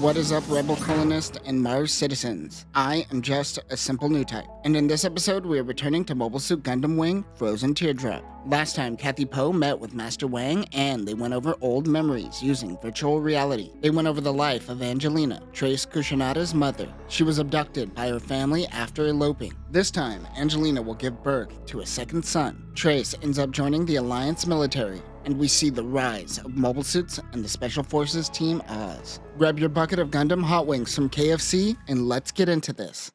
What is up, Rebel colonists and Mars citizens? I am just a simple new type, and in this episode we are returning to Mobile Suit Gundam Wing Frozen Teardrop. Last time, Kathy Poe met with Master Wang and they went over old memories using virtual reality. They went over the life of Angelina, Treize Kushinada's mother. She was abducted by her family after eloping. This time, Angelina will give birth to a second son. Treize ends up joining the Alliance military, and we see the rise of Mobile Suits and the Special Forces Team Oz. Grab your bucket of Gundam Hot Wings from KFC, and let's get into this.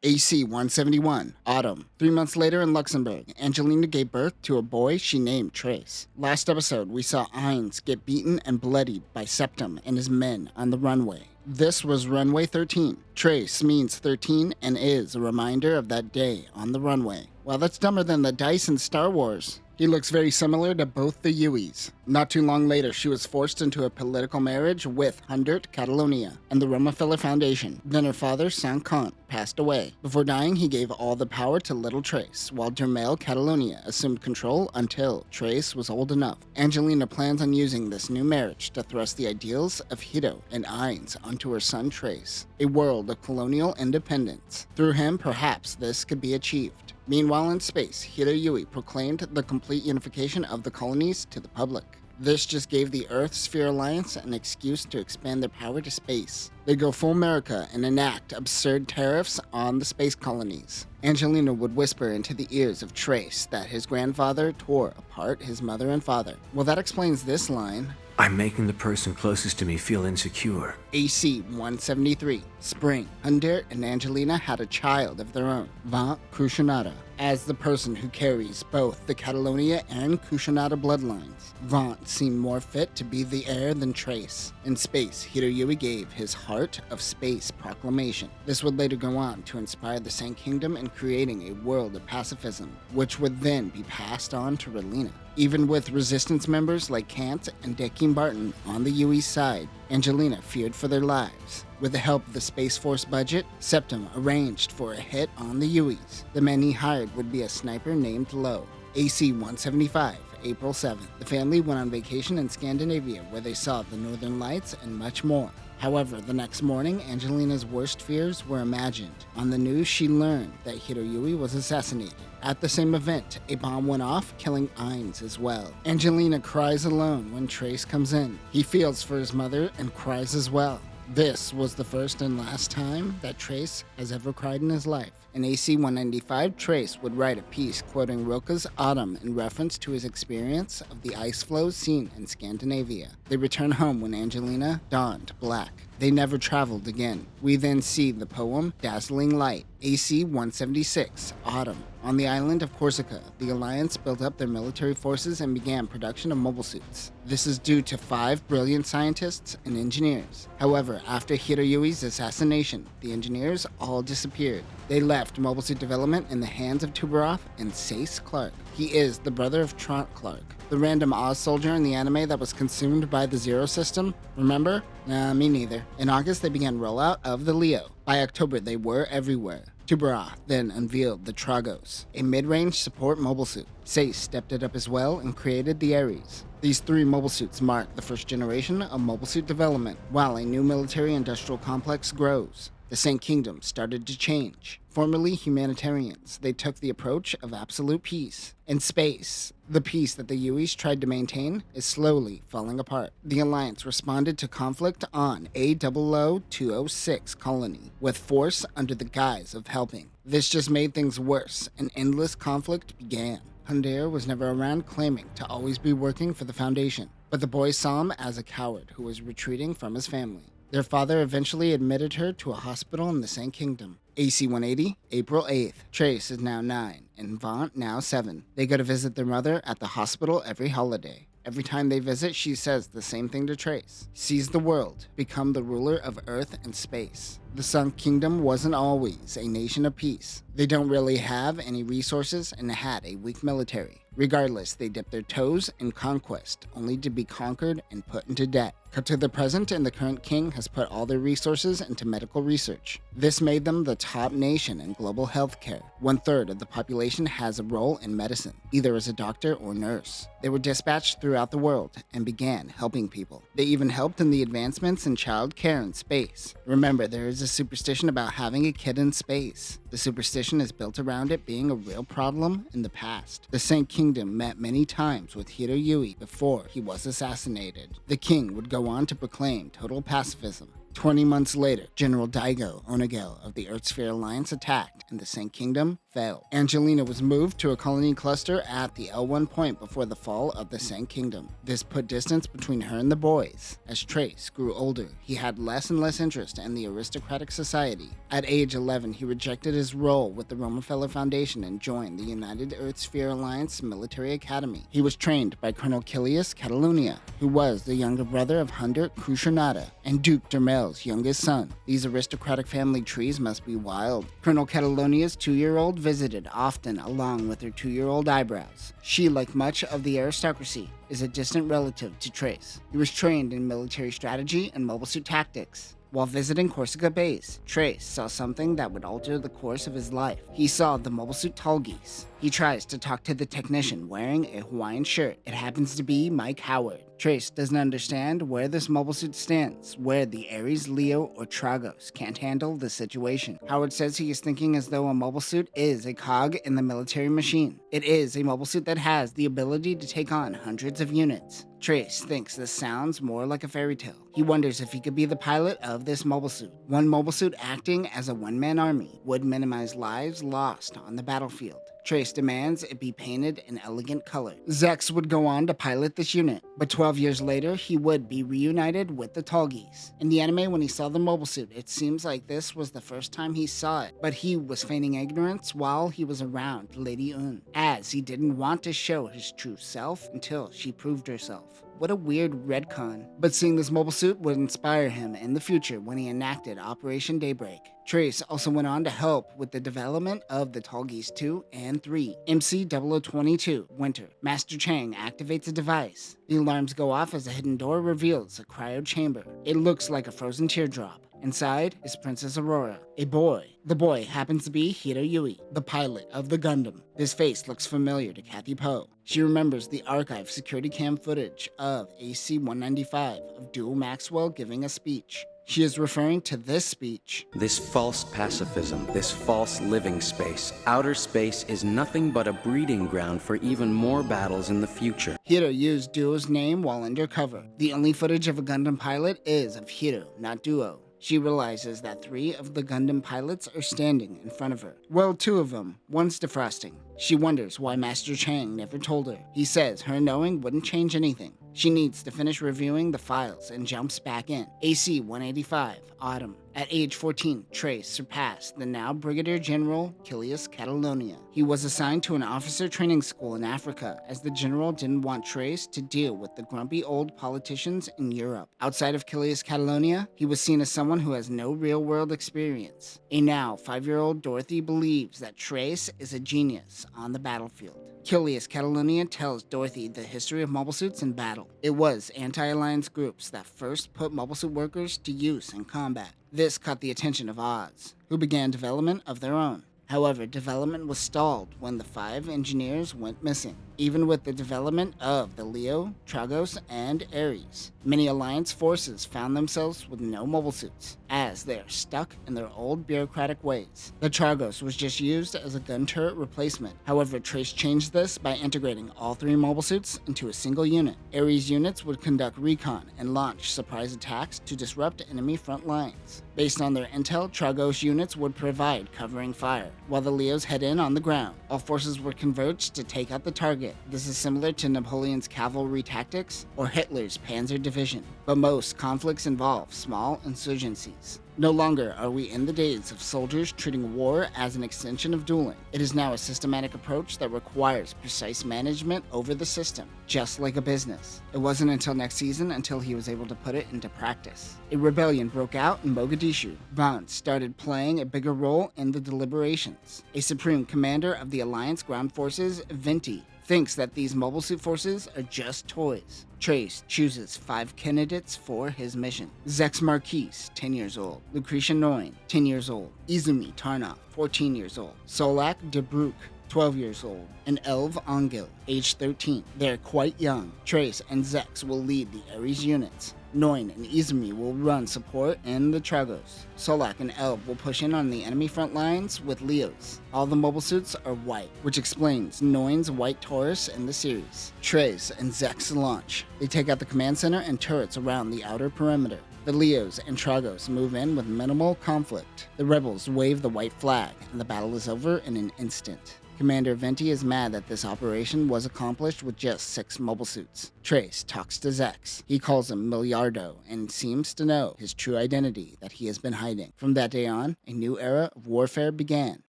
AC-171, Autumn. 3 months later in Luxembourg, Angelina gave birth to a boy she named Treize. Last episode, we saw Ainz get beaten and bloodied by Septum and his men on the runway. This was runway 13. Treize means 13 and is a reminder of that day on the runway. Well, that's dumber than the dice in Star Wars. He looks very similar to both the Yuis. Not too long later, she was forced into a political marriage with Hundert Catalonia and the Rockefeller Foundation. Then her father, Saint-Cont, passed away. Before dying, he gave all the power to little Treize, while Dermail Catalonia assumed control until Treize was old enough. Angelina plans on using this new marriage to thrust the ideals of Hito and Ainz onto her son Treize, a world of colonial independence. Through him, perhaps this could be achieved. Meanwhile, in space, Hito Yui proclaimed the complete unification of the colonies to the public. This just gave the Earth Sphere Alliance an excuse to expand their power to space. They go full America and enact absurd tariffs on the space colonies. Angelina would whisper into the ears of Treize that his grandfather tore apart his mother and father. Well, that explains this line. I'm making the person closest to me feel insecure. AC-173, Spring. Hundert and Angelina had a child of their own, Vingt Kushinada. As the person who carries both the Catalonia and Kushinada bloodlines, Vingt seemed more fit to be the heir than Treize. In space, Hito Yui gave his Heart of Space proclamation. This would later go on to inspire the Saint Kingdom in creating a world of pacifism, which would then be passed on to Relina. Even with resistance members like Kant and Dekim Barton on the Yui's side, Angelina feared for their lives. With the help of the Space Force budget, Septum arranged for a hit on the Yuis. The man he hired would be a sniper named Lo. AC-175, April 7th. The family went on vacation in Scandinavia where they saw the Northern Lights and much more. However, the next morning, Angelina's worst fears were imagined. On the news, she learned that Hito Yui was assassinated. At the same event, a bomb went off, killing Ainz as well. Angelina cries alone when Treize comes in. He feels for his mother and cries as well. This was the first and last time that Treize has ever cried in his life. In AC-195, Treize would write a piece quoting Rilke's Autumn in reference to his experience of the ice flows seen in Scandinavia. They return home when Angelina donned black. They never traveled again. We then see the poem Dazzling Light, AC-176, Autumn. On the island of Corsica, the Alliance built up their military forces and began production of mobile suits. This is due to 5 brilliant scientists and engineers. However, after Hito Yui's assassination, the engineers all disappeared. They left mobile suit development in the hands of Tuberoth and Sace Clark. He is the brother of Trant Clark, the random Oz soldier in the anime that was consumed by the Zero system. Remember? Nah, me neither. In August, they began rollout of the Leo. By October, they were everywhere. Tuberoth then unveiled the Tragos, a mid-range support mobile suit. Sace stepped it up as well and created the Ares. These 3 mobile suits mark the first generation of mobile suit development, while a new military-industrial complex grows. The Saint Kingdom started to change. Formerly humanitarians, they took the approach of absolute peace. In space, the peace that the Yuis tried to maintain is slowly falling apart. The Alliance responded to conflict on A00-206 colony with force under the guise of helping. This just made things worse, and endless conflict began. Hundert was never around, claiming to always be working for the Foundation, but the boys saw him as a coward who was retreating from his family. Their father eventually admitted her to a hospital in the Saint Kingdom. AC-180, April 8th. Treize is now 9, and Vingt now 7. They go to visit their mother at the hospital every holiday. Every time they visit, she says the same thing to Treize. Seize the world, become the ruler of Earth and space. The Sunk Kingdom wasn't always a nation of peace. They don't really have any resources and had a weak military. Regardless, they dipped their toes in conquest, only to be conquered and put into debt. Cut to the present, and the current king has put all their resources into medical research. This made them the top nation in global healthcare. 1/3 of the population has a role in medicine, either as a doctor or nurse. They were dispatched throughout the world and began helping people. They even helped in the advancements in child care in space. Remember, there is a superstition about having a kid in space. The superstition is built around it being a real problem in the past. The Saint Kingdom met many times with Hiroyui before he was assassinated. The king would go on to proclaim total pacifism. 20 months later, General Daigo Onagel of the Earth Sphere Alliance attacked, and the Saint Kingdom fell. Angelina was moved to a colony cluster at the L1 point before the fall of the Saint Kingdom. This put distance between her and the boys. As Treize grew older, he had less and less interest in the aristocratic society. At age 11, he rejected his role with the Rockefeller Foundation and joined the United Earth Sphere Alliance Military Academy. He was trained by Colonel Kilius Catalonia, who was the younger brother of Hunter Crucianata and Duke Dermel's youngest son. These aristocratic family trees must be wild. Colonel Catalonia's 2-year-old visited often along with her 2-year-old eyebrows. She, like much of the aristocracy, is a distant relative to Treize. He was trained in military strategy and mobile suit tactics. While visiting Corsica Base, Treize saw something that would alter the course of his life. He saw the mobile suit tall geese. He tries to talk to the technician wearing a Hawaiian shirt. It happens to be Mike Howard. Treize doesn't understand where this mobile suit stands, where the Ares, Leo, or Tragos can't handle the situation. Howard says he is thinking as though a mobile suit is a cog in the military machine. It is a mobile suit that has the ability to take on hundreds of units. Treize thinks this sounds more like a fairy tale. He wonders if he could be the pilot of this mobile suit. One mobile suit acting as a one-man army would minimize lives lost on the battlefield. Treize demands it be painted an elegant color. Zex would go on to pilot this unit, but 12 years later, he would be reunited with the tall geese. In the anime, when he saw the mobile suit, it seems like this was the first time he saw it, but he was feigning ignorance while he was around Lady Un, as he didn't want to show his true self until she proved herself. What a weird retcon. But seeing this mobile suit would inspire him in the future when he enacted Operation Daybreak. Treize also went on to help with the development of the Tall Geese 2 and 3. MC-0022, Winter. Master Chang activates a device. The alarms go off as a hidden door reveals a cryo chamber. It looks like a frozen teardrop. Inside is Princess Aurora, a boy. The boy happens to be Hiroyui, the pilot of the Gundam. This face looks familiar to Kathy Poe. She remembers the archive security cam footage of AC-195 of Dual Maxwell giving a speech. She is referring to this speech. This false pacifism, this false living space, outer space is nothing but a breeding ground for even more battles in the future. Hiro used Duo's name while undercover. The only footage of a Gundam pilot is of Hiro, not Duo. She realizes that 3 of the Gundam pilots are standing in front of her. Well, 2 of them. One's defrosting. She wonders why Master Chang never told her. He says her knowing wouldn't change anything. She needs to finish reviewing the files and jumps back in. AC-185, Autumn. At age 14, Treize surpassed the now Brigadier General Kilius Catalonia. He was assigned to an officer training school in Africa, as the general didn't want Treize to deal with the grumpy old politicians in Europe. Outside of Kilius Catalonia, he was seen as someone who has no real-world experience. A now 5-year-old Dorothy believes that Treize is a genius on the battlefield. Kilius Catalonia tells Dorothy the history of mobile suits in battle. It was anti-alliance groups that first put mobile suit workers to use in combat. This caught the attention of Oz, who began development of their own. However, development was stalled when the 5 engineers went missing. Even with the development of the Leo, Tragos, and Ares, many Alliance forces found themselves with no mobile suits, as they are stuck in their old bureaucratic ways. The Tragos was just used as a gun turret replacement. However, Treize changed this by integrating all 3 mobile suits into a single unit. Ares units would conduct recon and launch surprise attacks to disrupt enemy front lines. Based on their intel, Tragos units would provide covering fire, while the Leos head in on the ground. All forces were converged to take out the target. This is similar to Napoleon's cavalry tactics or Hitler's Panzer Division, but most conflicts involve small insurgencies. No longer are we in the days of soldiers treating war as an extension of dueling. It is now a systematic approach that requires precise management over the system, just like a business. It wasn't until next season until he was able to put it into practice. A rebellion broke out in Mogadishu. Vingt started playing a bigger role in the deliberations. A supreme commander of the Alliance ground forces, Vingt, thinks that these mobile suit forces are just toys. Treize chooses 5 candidates for his mission. Zex Marquise, 10 years old. Lucretia Noin, 10 years old. Izumi Tarnoff, 14 years old. Solak de Broek, 12 years old, and Elv Angel, age 13. They're quite young. Treize and Zex will lead the Ares units. Noin and Izumi will run support in the Tragos. Solak and Elv will push in on the enemy front lines with Leos. All the mobile suits are white, which explains Noin's white Taurus in the series. Treize and Zex launch. They take out the command center and turrets around the outer perimeter. The Leos and Tragos move in with minimal conflict. The rebels wave the white flag, and the battle is over in an instant. Commander Vingt is mad that this operation was accomplished with just 6 mobile suits. Treize talks to Zex. He calls him Miliardo and seems to know his true identity that he has been hiding. From that day on, a new era of warfare began.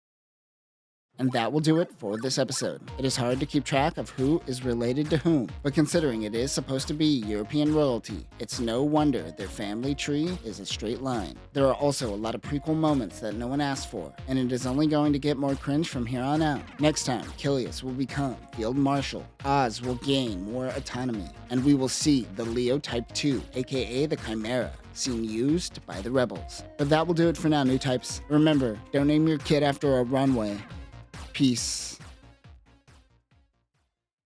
And that will do it for this episode. It is hard to keep track of who is related to whom, but considering it is supposed to be European royalty, it's no wonder their family tree is a straight line. There are also a lot of prequel moments that no one asked for, and it is only going to get more cringe from here on out. Next time, Kilius will become Field Marshal, Oz will gain more autonomy, and we will see the Leo Type 2, aka the Chimera, seen used by the rebels. But that will do it for now, new types. Remember, don't name your kid after a runway. Peace.